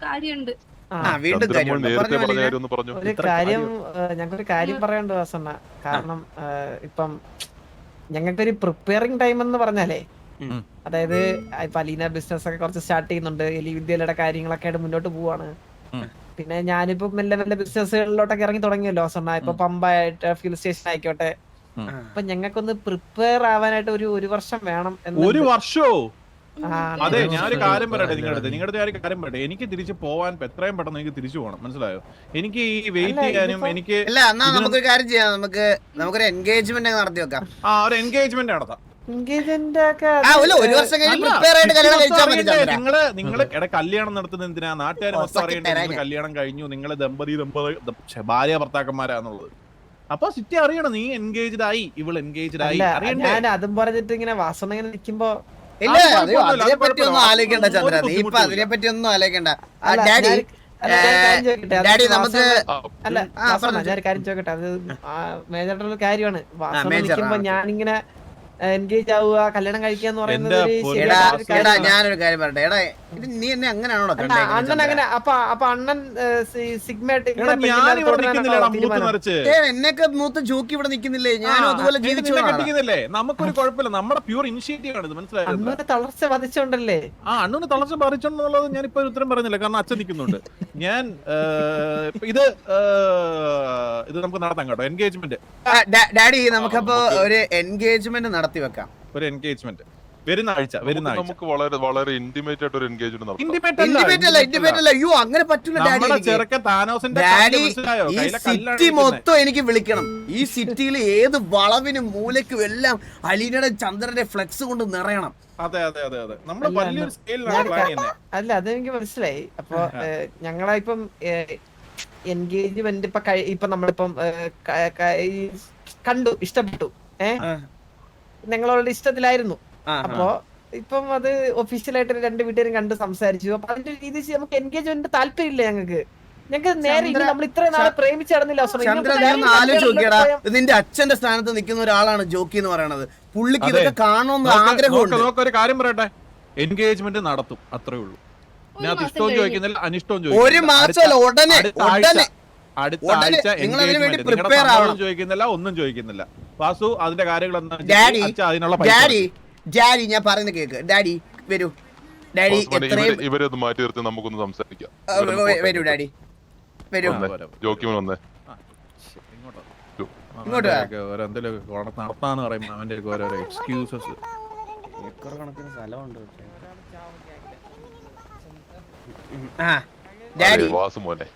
[SPEAKER 5] കാര്യമുണ്ട്.
[SPEAKER 2] വീണ്ടും
[SPEAKER 4] ചന്ദ്രമോൾ നേരത്തെ പറഞ്ഞ കാര്യം ഒന്ന് പറഞ്ഞു.
[SPEAKER 3] ഒരു കാര്യം ഞങ്ങൾക്കൊരു കാര്യം പറയാനുണ്ട് വാസണ്ണ. കാരണം ഇപ്പം ഞങ്ങൾക്കൊരു പ്രിപ്പയറിംഗ് ടൈം എന്ന് പറഞ്ഞാലേ, അതായത് ഇപ്പൊ അലീന ബിസിനസ് ഒക്കെ കുറച്ച് സ്റ്റാർട്ട് ചെയ്യുന്നുണ്ട്, എലി വിദ്യയുടെ കാര്യങ്ങളൊക്കെ ആയിട്ട് മുന്നോട്ട് പോവാണ്. പിന്നെ ഞാനിപ്പോ മെല്ലെ ബിസിനസ്സുകളിലോട്ടൊക്കെ ഇറങ്ങി തുടങ്ങിയല്ലോ വാസണ്ണ. ഇപ്പൊ പമ്പായിട്ട് ഫ്യൂൽ സ്റ്റേഷൻ ആയിക്കോട്ടെ. അപ്പൊ ഞങ്ങൾക്കൊന്ന് പ്രിപ്പയർ ആവാനായിട്ട് ഒരു വർഷം വേണം.
[SPEAKER 1] ഒരു വർഷോ? അതെ, ഞാനൊരു കാര്യം പറയട്ടെ നിങ്ങളുടെ കാര്യം പറയട്ടെ. എനിക്ക് തിരിച്ചു പോവാൻ എത്രയും പെട്ടെന്ന് എനിക്ക് തിരിച്ചു പോകണം, മനസ്സിലായോ? എനിക്ക് ഈ വെയിറ്റ് ചെയ്യാനും എനിക്ക്
[SPEAKER 2] നമുക്കൊരു കാര്യം ചെയ്യാം. നമുക്കൊരു എൻഗേജ്മെന്റ് നടത്തി വെക്കാം.
[SPEAKER 1] ഒരു എൻഗേജ്മെന്റ് നടത്താം. നിങ്ങള് കല്യാണം നടത്തുന്നത് എന്തിനാ? നാട്ടുകാർ മൊത്തം അറിയണ്ടേ കല്യാണം കഴിഞ്ഞു, നിങ്ങള് ഭാര്യ ഭർത്താക്കന്മാരാന്നുള്ളത്. അപ്പൊ സിറ്റി അറിയണം നീ എൻഗേജ്ഡ് ആയി, ഇവള് എൻഗേജ്ഡ് ആയി.
[SPEAKER 3] ഞാൻ അതും പറഞ്ഞിട്ട് ഇങ്ങനെ വാസന ഇങ്ങനെ നിക്കുമ്പോ
[SPEAKER 2] അതിനെപ്പറ്റി ഒന്നും ആലോചിക്കണ്ട ചന്ദ്ര. നീ ഇപ്പൊ അതിനെപ്പറ്റി ഒന്നും ആലോചിക്കണ്ട. ഡാഡി നമുക്ക്
[SPEAKER 3] അല്ല ഞാൻ കാര്യം ചോദിക്കട്ടെ, അത് മേജറായിട്ടുള്ള കാര്യമാണ്. വാസന നിക്കുമ്പോ ഞാനിങ്ങനെ എൻഗേജ് ആവുക, കല്യാണം കഴിക്കാന്ന് പറയുന്നത്
[SPEAKER 2] ഞാനൊരു കാര്യം പറയട്ടെ. എടാ നീ എന്നെ അങ്ങനെയാണോ
[SPEAKER 3] അണ്ണൻ അങ്ങനെ? അപ്പൊ അണ്ണൻ സിഗ്മയായിട്ട്
[SPEAKER 2] എന്നൊക്കെ മൂത്ത് ജോക്കി ഇവിടെ നിക്കുന്നില്ലേ? ഞാനും അതുപോലെ ജീവിച്ചില്ലേ?
[SPEAKER 1] നമുക്കൊരു കുഴപ്പമില്ല, നമ്മുടെ പ്യൂർ ഇനിഷ്യേറ്റീവ് ആണ് ഇത്, മനസ്സിലായോ?
[SPEAKER 3] അണ്ണനെ തളർച്ച ബാധിച്ചോണ്ടല്ലേ?
[SPEAKER 1] അണ്ണന് തളർച്ച ബാധിച്ചോണ്ടെന്നുള്ളത് ഞാനിപ്പോ ഉത്തരം പറയുന്നില്ല, കാരണം അച്ഛൻ നിൽക്കുന്നുണ്ട്. ഞാൻ ഇത് നമുക്ക് നടത്താം കേട്ടോ, എൻഗേജ്മെന്റ്.
[SPEAKER 2] ഡാഡി നമുക്കപ്പോ ഒരു എൻഗേജ്മെന്റ് നടത്തി വെക്കാം.
[SPEAKER 1] ഒരു എൻഗേജ്മെന്റ് വരുന്ന ആഴ്ച
[SPEAKER 4] നമുക്ക് വളരെ ഇന്റിമേറ്റ് ആയിട്ട് ഒരു എൻഗേജ്മെന്റ് നടത്താം.
[SPEAKER 2] അങ്ങനെ പറ്റില്ല
[SPEAKER 1] ഡാഡി.
[SPEAKER 2] ഈ സിറ്റി മൊത്തം എനിക്ക് വിളിക്കണം. ഈ സിറ്റിയിൽ ഏത് വളവിനും മൂലയ്ക്കും എല്ലാം അലീനയുടെ ചന്ദ്രന്റെ ഫ്ലെക്സ് കൊണ്ട് നിറയണം.
[SPEAKER 1] അതെ. നമ്മള് വലിയൊരു സ്കെയിലാണ് പ്ലാൻ ചെയ്യുന്നത്.
[SPEAKER 3] അല്ല, അതെനിക്ക് മനസ്സിലായി. അപ്പൊ ഞങ്ങളിപ്പം എൻഗേജ്മെന്റ് ഇപ്പൊ നമ്മളിപ്പം കണ്ടു, ഇഷ്ടപ്പെട്ടു. ഞങ്ങളോട് ഇഷ്ടത്തിലായിരുന്നു. അപ്പൊ ഇപ്പം അത് ഒഫീഷ്യലായിട്ട് രണ്ട് വീട്ടുകാരും കണ്ട് സംസാരിച്ചു. അപ്പൊ അതിന്റെ രീതി നമുക്ക് എൻഗേജ്മെന്റ് താല്പര്യമില്ല. ഞങ്ങൾക്ക് നേരെ നമ്മൾ ഇത്രയും നാളെ പ്രേമിച്ച് നടന്നില്ല.
[SPEAKER 2] നിന്റെ അച്ഛന്റെ സ്ഥാനത്ത് നിൽക്കുന്ന ഒരാളാണ് ജോക്കി എന്ന് പറയുന്നത്. പുള്ളിക്ക് ഇതൊക്കെ കാണണമെന്ന് ആഗ്രഹമുണ്ട്.
[SPEAKER 1] ഒരു കാര്യം പറയട്ടെ, എൻഗേജ്മെന്റ് നടത്തും, അത്രേ ഉള്ളൂ. ഞാൻ ഇഷ്ടവും ചോദിക്കുന്നില്ല, അനിഷ്ടവും
[SPEAKER 2] ഒരു മാസമല്ല, ഉടനെ
[SPEAKER 1] അടുത്ത ആഴ്ച ചോദിക്കുന്നില്ല, ഒന്നും ചോദിക്കുന്നില്ല. വാസു അതിന്റെ കാര്യങ്ങൾ
[SPEAKER 2] ഡാഡി ഞാൻ പറയുന്നത് കേക്ക്. ഡാഡി വരൂ. ഡാഡി
[SPEAKER 4] ഇവരൊന്ന് മാറ്റി നിർത്തി നമുക്കൊന്ന് സംസാരിക്കാം.
[SPEAKER 2] വരൂ ഡാഡി വരൂ.
[SPEAKER 4] ജോക്കിമോൻ വന്നേ.
[SPEAKER 2] ഇങ്ങോട്ട്
[SPEAKER 1] നടത്താന്ന് പറയുമ്പോ അവന്റെ ഓരോരോ എക്സ്ക്യൂസസ്.
[SPEAKER 2] കണക്കിന് സ്ഥലമുണ്ട്.
[SPEAKER 4] വാസുമോനെ,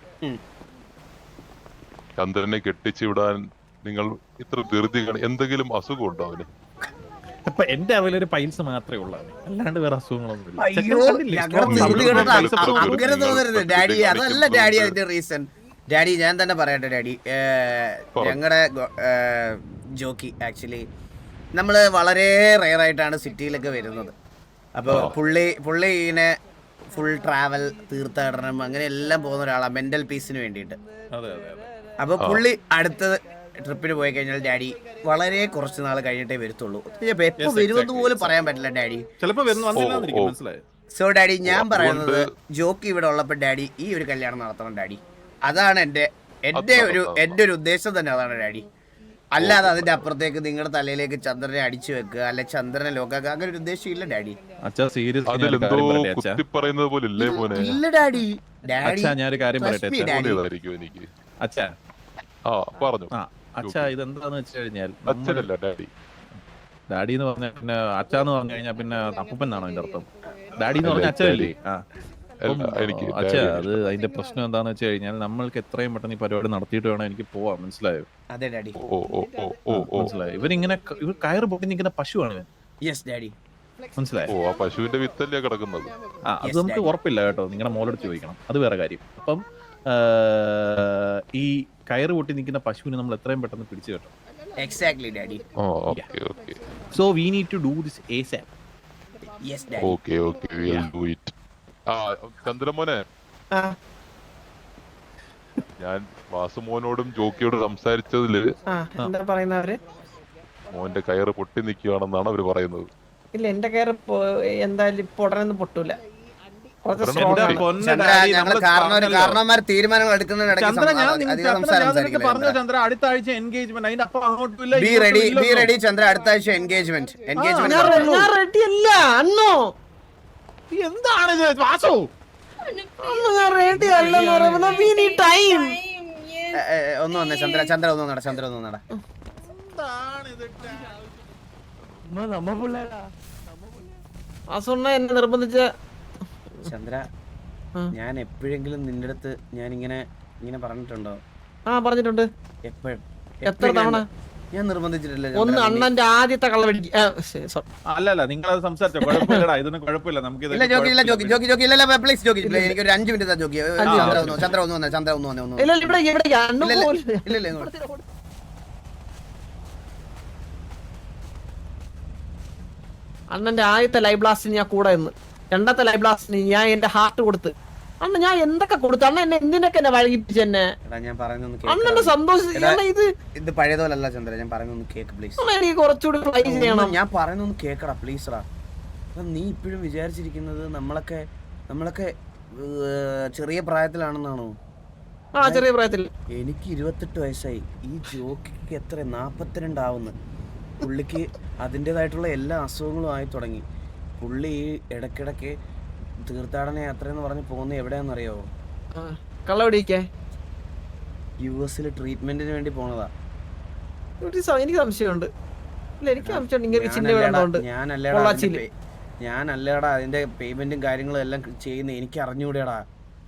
[SPEAKER 4] ചന്ദ്രനെ കെട്ടിച്ചു വിടാൻ നിങ്ങൾ ഇത്ര ധൃതി എന്തെങ്കിലും അസുഖം ഉണ്ടോ അവന്?
[SPEAKER 1] അപ്പൊ എന്റെ അവലൊരു പൈൽസ് മാത്രമേ ഉള്ളൂ, അല്ലാണ്ട് വേറെ അസുഖങ്ങളൊന്നും.
[SPEAKER 2] ഡാഡി അതല്ല ഡാഡി അതിന്റെ റീസൺ. ഡാഡി ഞാൻ തന്നെ പറയട്ടെ ഡാഡി. ഞങ്ങളുടെ ജോക്കി ആക്ച്വലി നമ്മള് വളരെ റെയർ ആയിട്ടാണ് സിറ്റിയിലൊക്കെ വരുന്നത്. അപ്പൊ പുള്ളി ഇങ്ങനെ ഫുൾ ട്രാവൽ, തീർത്ഥാടനം, അങ്ങനെ എല്ലാം പോകുന്ന ഒരാളാണ് മെന്റൽ പീസിന് വേണ്ടിയിട്ട്.
[SPEAKER 1] അതെ അതെ അതെ.
[SPEAKER 2] അപ്പൊ പുള്ളി അടുത്ത ട്രിപ്പിന് പോയി കഴിഞ്ഞാൽ ഡാഡി വളരെ കുറച്ച് നാൾ കഴിഞ്ഞിട്ടേ വരത്തുള്ളൂ. എപ്പോ വരുമെന്ന് പോലും പറയാൻ പറ്റില്ല ഡാഡി.
[SPEAKER 1] ചിലപ്പോ വന്നില്ലാന്നിരിക്കും, മനസ്സിലായോ?
[SPEAKER 2] സോ ഡാഡി, ഞാൻ പറയുന്നത് ജോക്കി ഇവിടെ ഉള്ളപ്പോ ഡാഡി ഈ ഒരു കല്യാണം നടത്തണം ഡാഡി. അതാണ് എന്റെ ഒരു ഉദ്ദേശം തന്നെ, അതാണ് ഡാഡി. അല്ലാതെ അതിന്റെ അപ്പുറത്തേക്ക് നിങ്ങളുടെ തലയിലേക്ക് ചന്ദ്രനെ അടിച്ചു വെക്കുക, അല്ലെ ചന്ദ്രനെ ലോക്കാക്കുക, അങ്ങനെ ഒരു ഉദ്ദേശം ഇല്ല ഡാഡി.
[SPEAKER 1] അച്ഛാ സീരിയസ്
[SPEAKER 2] ഇല്ല ഡാഡി. ഡാഡി
[SPEAKER 1] ഞാനൊരു കാര്യം പറയട്ടെ
[SPEAKER 4] എനിക്ക്
[SPEAKER 1] അച്ഛാ.
[SPEAKER 4] പറഞ്ഞു
[SPEAKER 1] അച്ഛാ, ഇതെന്താന്ന് വെച്ച് കഴിഞ്ഞാൽ
[SPEAKER 4] അച്ഛനല്ല ഡാഡി.
[SPEAKER 1] ഡാഡി എന്ന് പറഞ്ഞാൽ പിന്നെ അച്ഛാന്ന് പറഞ്ഞു കഴിഞ്ഞാൽ പിന്നെ അപ്പൂപ്പൻ എന്നാണോ അതിന്റെ അർത്ഥം? ഡാഡി എന്ന് പറഞ്ഞ അച്ഛനല്ലേ? അച്ഛാ, അത് അതിന്റെ പ്രശ്നം എന്താന്ന് വെച്ച് കഴിഞ്ഞാൽ നമ്മൾക്ക് എത്രയും പെട്ടെന്ന് ഈ പരിപാടി നടത്തിയിട്ട് വേണം എനിക്ക് പോവാൻ, മനസ്സിലായോ?
[SPEAKER 2] അതെ ഡാഡി.
[SPEAKER 1] മനസ്സിലായോ? ഇവർ കയറ് പൊട്ടി നിൽക്കുന്ന പശുവാണ്.
[SPEAKER 2] Yes daddy.
[SPEAKER 1] മനസ്സിലായോ?
[SPEAKER 4] പശുവിന്റെ വിത്തല്ലേ കിടക്കുന്നത്.
[SPEAKER 1] അത് നമുക്ക് ഉറപ്പില്ല കേട്ടോ, നിങ്ങളുടെ മോളെടുത്ത് ചോദിക്കണം, അത് വേറെ കാര്യം. അപ്പം ഈ കയറ് പൊട്ടി നിൽക്കുന്ന പശുവിനെ നമ്മൾ എത്രയും പെട്ടെന്ന് പിടിച്ചു കേട്ടോ.
[SPEAKER 2] Exactly daddy.
[SPEAKER 1] So we need to do this ASAP.
[SPEAKER 2] Yes daddy.
[SPEAKER 4] Okay we'll do it. ചന്ദ്രമോനെ, ഞാൻ വാസുമോനോടും ജോക്കിയോടും സംസാരിച്ചതില്
[SPEAKER 3] എന്താ പറയുന്നവര്?
[SPEAKER 2] മോന്റെ കയറ് പൊട്ടി നിൽക്കുകയാണെന്നാണ് അവര് പറയുന്നത്.
[SPEAKER 3] ഇല്ല, എന്റെ കയറ് എന്തായാലും ഇപ്പൊ ഉടനെ പൊട്ടൂല.
[SPEAKER 2] കാരണവന്മാർ തീരുമാനങ്ങൾ എടുക്കുന്നതിനിടയ്ക്ക്
[SPEAKER 1] പറഞ്ഞു ചന്ദ്ര, അടുത്ത ആഴ്ച എൻഗേജ്മെന്റ്, അതിന്റെ അപ്പം അങ്ങോട്ടില്ല.
[SPEAKER 2] ബി റെഡി ചന്ദ്ര, അടുത്ത ആഴ്ച എൻഗേജ്മെന്റ്.
[SPEAKER 3] റെഡി അല്ല അന്നോ.
[SPEAKER 1] എന്താണ് വാസു?
[SPEAKER 3] റെഡി അല്ലെന്ന് പറയുമ്പോ we need time.
[SPEAKER 2] ഒന്ന് വന്നേ ചന്ദ്ര ഒന്ന് വന്നടാ.
[SPEAKER 3] വാസുണ്ണ എന്നെ നിർബന്ധിച്ച
[SPEAKER 2] ചന്ദ്ര, ഞാൻ എപ്പോഴെങ്കിലും നിന്റെ അടുത്ത് ഞാൻ ഇങ്ങനെ പറഞ്ഞിട്ടുണ്ടോ?
[SPEAKER 3] പറഞ്ഞിട്ടുണ്ട്.
[SPEAKER 2] എപ്പോഴും?
[SPEAKER 3] എത്ര തവണ?
[SPEAKER 2] ഞാൻ നിർബന്ധിച്ചിട്ടില്ല.
[SPEAKER 3] ഒന്ന് അണ്ണന്റെ ആദ്യത്തെ കള്ളവടി.
[SPEAKER 1] അല്ല, നിങ്ങളത് സംസാരിച്ചോ, കുഴപ്പമില്ലടാ, ഇതൊന്നും കുഴപ്പമില്ല. നമുക്ക്
[SPEAKER 2] പ്ലീസ് ജോക്കി, എനിക്ക് ഒരു 5 മിനിറ്റ് ജോക്കി. ചന്ദ്ര ഒന്ന് വന്നേ.
[SPEAKER 3] അണ്ണന്റെ ആദ്യത്തെ ലൈവ് ബ്ലാസ്റ്റിന് ഞാൻ കൂടെ നിന്ന്, രണ്ടാമത്തെ ലൈവ് ബ്ലാസ്റ്റിന് ഞാൻ എന്റെ ഹാർട്ട് കൊടുത്ത്. അണ്ണ ഞാൻ എന്തൊക്കെ കൊടുത്തു അണ്ണ, എന്നെ എന്തിനൊക്കെ എന്നെ വഴങ്ങിപ്പിച്ചു എന്നെ. അണ്ണന്റെ സന്തോഷം
[SPEAKER 2] ഇത് പഴയതോലല്ല ചന്ദ്ര, ഞാൻ പറയുന്നൊന്ന് കേക്ക് പ്ലീസ്.
[SPEAKER 3] എനിക്ക് കുറച്ചുകൂടി ഫ്ലൈ ചെയ്യണം.
[SPEAKER 2] ഞാൻ പറയുന്നൊന്ന് കേക്കടാ പ്ലീസ് റാ. നീ ഇപ്പോഴും വിചാരിച്ചിരിക്കുന്നത് നമ്മളൊക്കെ ചെറിയ പ്രായത്തിലാണെന്നാണോ?
[SPEAKER 3] ചെറിയ പ്രായത്തിൽ.
[SPEAKER 2] എനിക്ക് 28 വയസ്സായി. ഈ ജോക്കിക്ക് എത്ര 42 ആവുന്നു. പുള്ളിക്ക് അതിൻ്റെതായിട്ടുള്ള എല്ലാ അസുഖങ്ങളും ആയി തുടങ്ങി. പുള്ളി ഈ ഇടയ്ക്കിടയ്ക്ക് തീർത്ഥാടന യാത്ര എന്ന് പറഞ്ഞ് പോകുന്നത് എവിടെയാണെന്നറിയാവോ?
[SPEAKER 3] കള്ളവടിക്കേ
[SPEAKER 2] US ട്രീറ്റ്മെന്റിന് വേണ്ടി പോണതാ.
[SPEAKER 3] എനിക്ക് സംശയമുണ്ട്.
[SPEAKER 2] ഞാനല്ലേടാ അതിന്റെ പേയ്മെന്റും കാര്യങ്ങളും എല്ലാം ചെയ്യുന്ന. എനിക്ക് അറിഞ്ഞൂടെടാ.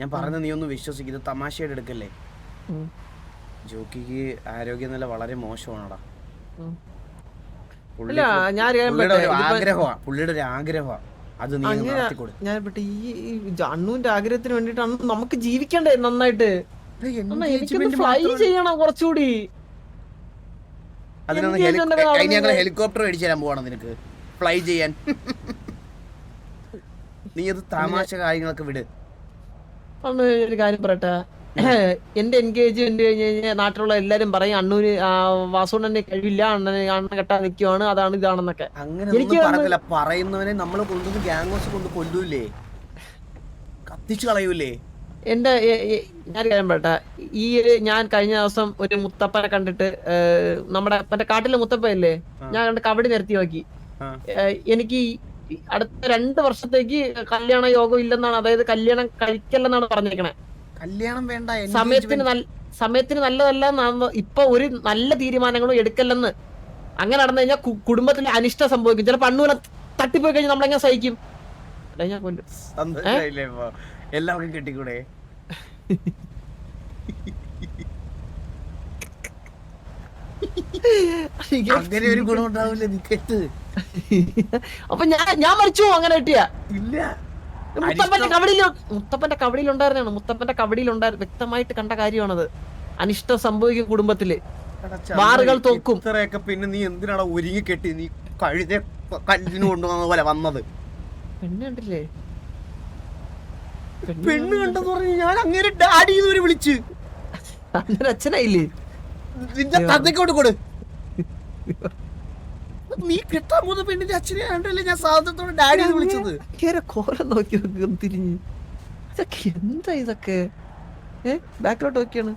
[SPEAKER 2] ഞാൻ പറയുന്നത് നീ ഒന്ന് വിശ്വസിക്കും. ഇത് തമാശയായിട്ട് എടുക്കല്ലേ. ജോക്കിക്ക് ആരോഗ്യനില വളരെ മോശമാണടാ. പുള്ളിയുടെ ഒരു ആഗ്രഹമാണ് അത്. നീ
[SPEAKER 3] ഞാൻ ഈ അണ്ണുവിന്റെ ആഗ്രഹത്തിന് വേണ്ടിട്ടാണ് നമുക്ക് ജീവിക്കണ്ടേ നന്നായിട്ട്. ഫ്ലൈ ചെയ്യണം കുറച്ചുകൂടി.
[SPEAKER 2] ഞങ്ങൾ ഹെലികോപ്റ്റർ മേടിച്ചു തരാൻ പോവാണ് നിനക്ക് ഫ്ലൈ ചെയ്യാൻ. നീ അത് തമാശ കാര്യങ്ങളൊക്കെ വിട്.
[SPEAKER 3] ഒരു കാര്യം പറയട്ടെ, എന്റെ എൻഗേജ്മെന്റ് കഴിഞ്ഞ് കഴിഞ്ഞാൽ നാട്ടിലുള്ള എല്ലാരും പറയും അണ്ണൂര് വാസുണ്ണന്റെ കഴിവില്ല, അണ്ണൻ കെട്ടാൻ നിൽക്കുവാണ്, അതാണ് ഇതാണെന്നൊക്കെ.
[SPEAKER 2] അങ്ങനെ പറയുന്നവനെ നമ്മള് കൊണ്ടുവന്ന് ഗ്യാങ്സ് കൊണ്ട് കൊല്ലൂലേ, കത്തിച്ചു കളയൂലേ.
[SPEAKER 3] എന്റെ ഞാൻ കാര്യം പറയട്ടെ, ഞാൻ കഴിഞ്ഞ ദിവസം ഒരു മുത്തപ്പനെ കണ്ടിട്ട്, നമ്മുടെ മറ്റേ കാട്ടിലെ മുത്തപ്പല്ലേ, ഞാൻ കണ്ട് കബഡി നിരത്തി നോക്കി. എനിക്ക് അടുത്ത 2 വർഷത്തേക്ക് കല്യാണ യോഗം ഇല്ലെന്നാണ്, അതായത് കല്യാണം കഴിക്കല്ലെന്നാണ് പറഞ്ഞിരിക്കണേ.
[SPEAKER 2] കല്യാണം വേണ്ട,
[SPEAKER 3] സമയത്തിന് നല്ലതല്ല എന്നാണ് ഇപ്പൊ ഒരു നല്ല തീരുമാനങ്ങളും എടുക്കല്ലെന്ന്. അങ്ങനെ നടന്നു കഴിഞ്ഞാൽ കുടുംബത്തിൽ അനിഷ്ടം സംഭവിക്കും. ചിലപ്പോ അണ്ണൂനെ തട്ടിപ്പോയി കഴിഞ്ഞാൽ നമ്മളെങ്ങനെ സഹിക്കും? ഞാൻ കൊല്ലും.
[SPEAKER 2] എല്ലാവർക്കും കെട്ടിക്കൂടെ? അങ്ങനെ ഒരു ഗുണം ഉണ്ടാവില്ല നീ കെട്ട്.
[SPEAKER 3] അപ്പൊ ഞാൻ മരിച്ചു അങ്ങനെ കിട്ടിയ
[SPEAKER 2] ഇല്ല.
[SPEAKER 3] മുത്തപ്പന്റെ കബഡിയിലുണ്ടായിരുന്നാണ്, മുത്തപ്പന്റെ കബഡിയിലുണ്ടായിരുന്നു, വ്യക്തമായിട്ട് കണ്ട കാര്യമാണത്. അനിഷ്ടം സംഭവിക്കും കുടുംബത്തില്, വാറുകൾ തോക്കും.
[SPEAKER 2] ഇത്രയൊക്കെ പിന്നെ നീ എന്തിനാണ് ഒരുങ്ങി കെട്ടി? നീ കഴുതെ കല്ലിന് കൊണ്ടുവന്ന പോലെ വന്നത്.
[SPEAKER 3] പെണ്ണ് കണ്ടില്ലേ?
[SPEAKER 2] പെണ്ണ് കണ്ടെന്ന് പറഞ്ഞ് ഞാൻ അങ്ങനെ ഡാഡി ഇതുവരെ വിളിച്ച്
[SPEAKER 3] അങ്ങനെ അച്ഛനായില്ലേ?
[SPEAKER 2] നിന്റെ തന്തയ്ക്കോട്ട് കൊടു. നീ കിട്ടാൻ പോകുന്ന പെണ്ണിന്റെ അച്ഛനെ കണ്ടല്ലേ ഞാൻ സ്വാതന്ത്ര്യത്തോടെ ഡാഡി എന്ന് വിളിച്ചത്.
[SPEAKER 3] കോലം നോക്കി നോക്കി തിരിഞ്ഞ് ഇതൊക്കെ എന്താ ഇതൊക്കെ? ബാക്കിലോട്ട് നോക്കിയാണ്.